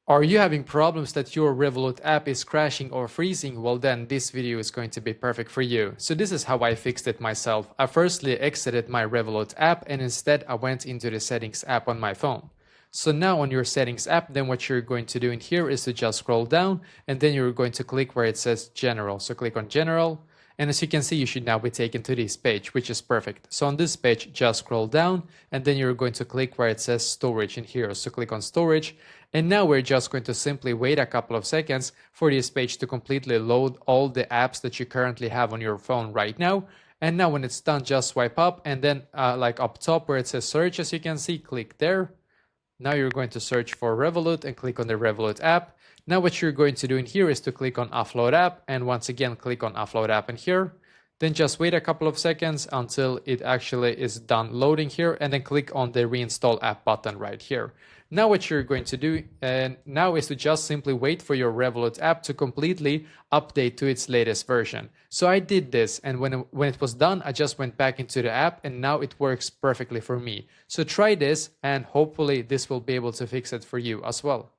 Are you having problems that your Revolut app is crashing or freezing? Well, then this video is going to be perfect for you. So this is how I fixed it myself. I firstly exited my Revolut app and instead I went into the settings app on my phone. So now on your settings app, then what you're going to do in here is to just scroll down and then you're going to click where it says general. So click on general. And as you can see, you should now be taken to this page, which is perfect. So on this page, just scroll down and then you're going to click where it says storage in here. So click on storage. And now we're just going to simply wait a couple of seconds for this page to completely load all the apps that you currently have on your phone right now. And now when it's done, just swipe up and then like up top where it says search, as you can see, click there. Now you're going to search for Revolut and click on the Revolut app. Now what you're going to do in here is to click on Offload App and once again click on Offload App in here. Then just wait a couple of seconds until it actually is done loading here and then click on the Reinstall App button right here. Now what you're going to do now is to just simply wait for your Revolut app to completely update to its latest version. So I did this and when it was done, I just went back into the app and now it works perfectly for me. So try this and hopefully this will be able to fix it for you as well.